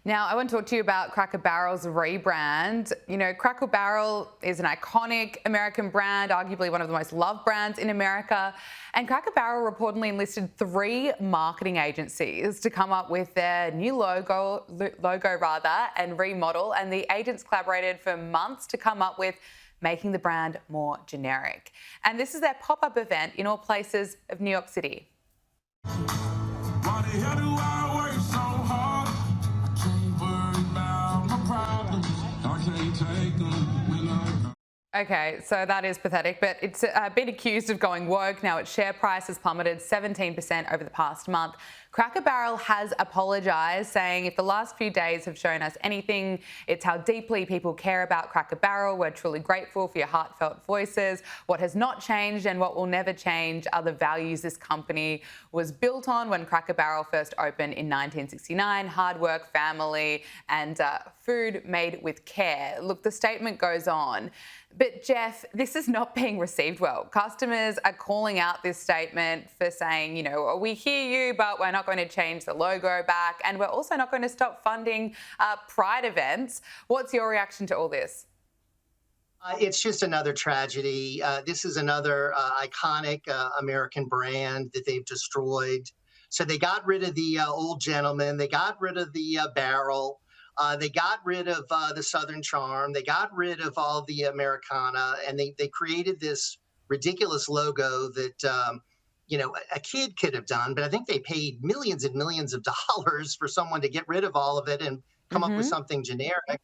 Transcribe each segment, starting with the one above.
Now, I want to talk to you about Cracker Barrel's rebrand. You know, Cracker Barrel is an iconic American brand, arguably one of the most loved brands in America. And Cracker Barrel reportedly enlisted 3 marketing agencies to come up with their new logo and remodel. And the agents collaborated for months to come up with making the brand more generic. And this is their pop-up event in all places of New York City. Why the hell do I work so hard? I can't worry about my problems. I can't take them when I... Okay, so that is pathetic, but it's been accused of going woke. Now its share price has plummeted 17% over the past month. Cracker Barrel has apologised, saying if the last few days have shown us anything, it's how deeply people care about Cracker Barrel. We're truly grateful for your heartfelt voices. What has not changed and what will never change are the values this company was built on when Cracker Barrel first opened in 1969. Hard work, family, and food made with care. Look, the statement goes on. But Jeff, this is not being received well. Customers are calling out this statement for saying, you know, we hear you, but we're not going to change the logo back. And we're also not going to stop funding Pride events. What's your reaction to all this? It's just another tragedy. This is another iconic American brand that they've destroyed. So they got rid of the old gentleman. They got rid of the barrel. They got rid of the Southern charm. They got rid of all the Americana, and they created this ridiculous logo that, you know, a kid could have done. But I think they paid millions and millions of dollars for someone to get rid of all of it and come up with something generic.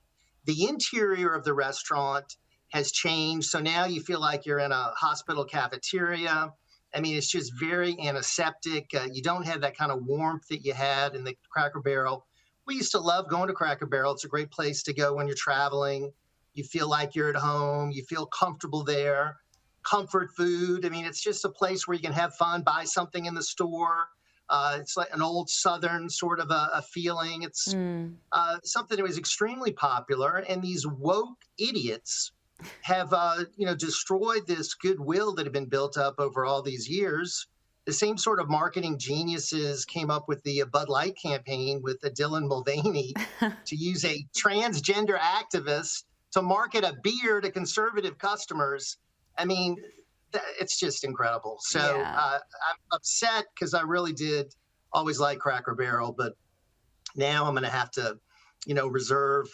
The interior of the restaurant has changed. So now you feel like you're in a hospital cafeteria. I mean, it's just very antiseptic. You don't have that kind of warmth that you had in the Cracker Barrel. We used to love going to Cracker Barrel. It's a great place to go when you're traveling. You feel like you're at home. You feel comfortable there. Comfort food. I mean, it's just a place where you can have fun, buy something in the store. It's like an old Southern sort of a feeling. It's something that was extremely popular. And these woke idiots have, you know, destroyed this goodwill that had been built up over all these years. The same sort of marketing geniuses came up with the Bud Light campaign with Dylan Mulvaney to use a transgender activist to market a beer to conservative customers. I mean, it's just incredible. So I'm upset because I really did always like Cracker Barrel, but now I'm going to have to, you know, reserve,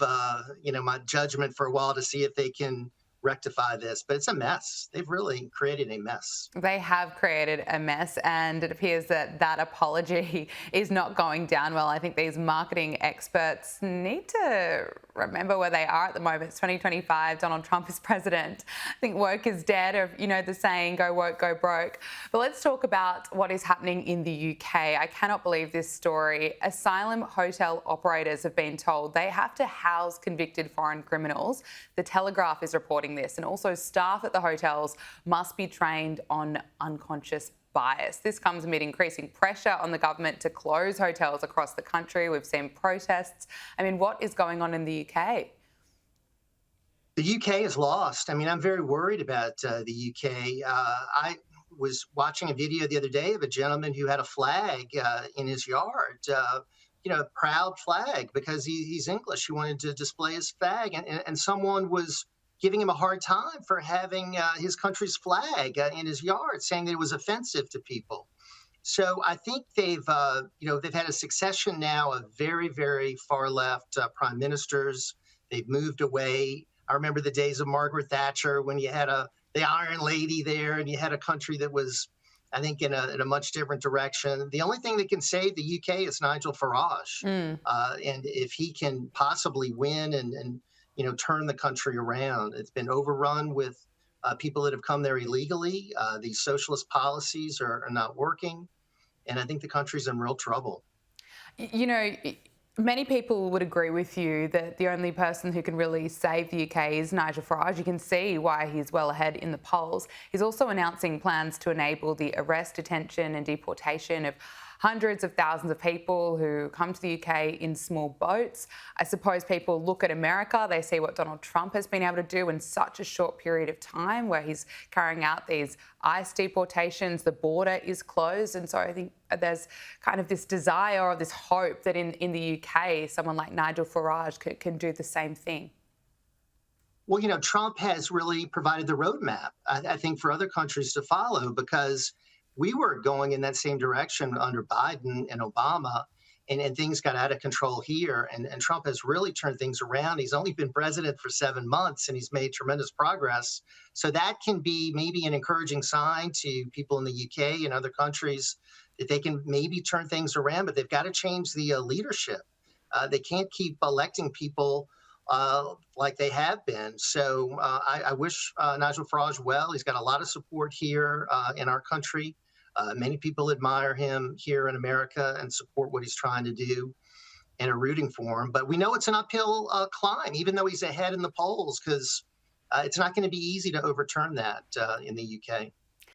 you know, my judgment for a while to see if they can rectify this, but it's a mess. They've really created a mess. They have created a mess, and it appears that that apology is not going down well. I think these marketing experts need to remember where they are at the moment. It's 2025. Donald Trump is president. I think woke is dead, or, you know, the saying, go woke, go broke. But let's talk about what is happening in the UK. I cannot believe this story. Asylum hotel operators have been told they have to house convicted foreign criminals. The Telegraph is reporting this, and also staff at the hotels must be trained on unconscious bias. This comes amid increasing pressure on the government to close hotels across the country. We've seen protests. I mean, what is going on in the UK? The UK is lost. I mean, I'm very worried about the UK. I was watching a video the other day of a gentleman who had a flag in his yard, you know, a proud flag, because he's English. He wanted to display his flag, and someone was giving him a hard time for having his country's flag in his yard, saying that it was offensive to people. So I think they've, you know, they've had a succession now of very, very far left prime ministers. They've moved away. I remember the days of Margaret Thatcher when you had the Iron Lady there, and you had a country that was, I think, in a much different direction. The only thing that can save the UK is Nigel Farage, and if he can possibly win and you know, turn the country around. It's been overrun with people that have come there illegally. These socialist policies are not working, and I think the country's in real trouble. You know, many people would agree with you that the only person who can really save the UK is Nigel Farage. You can see why he's well ahead in the polls. He's also announcing plans to enable the arrest, detention and deportation of hundreds of thousands of people who come to the UK in small boats. I suppose people look at America, they see what Donald Trump has been able to do in such a short period of time, where he's carrying out these ICE deportations, the border is closed. And so I think there's kind of this desire or this hope that in the UK, someone like Nigel Farage can do the same thing. Well, Trump has really provided the roadmap, I think, for other countries to follow, because we were going in that same direction under Biden and Obama, and things got out of control here. And Trump has really turned things around. He's only been president for 7 months, and he's made tremendous progress. So that can be maybe an encouraging sign to people in the UK and other countries that they can maybe turn things around, but they've got to change the leadership. They can't keep electing people like they have been. So I wish Nigel Farage well. He's got a lot of support here in our country. Many people admire him here in America and support what he's trying to do and are rooting for him. But we know it's an uphill climb, even though he's ahead in the polls, because it's not going to be easy to overturn that in the UK.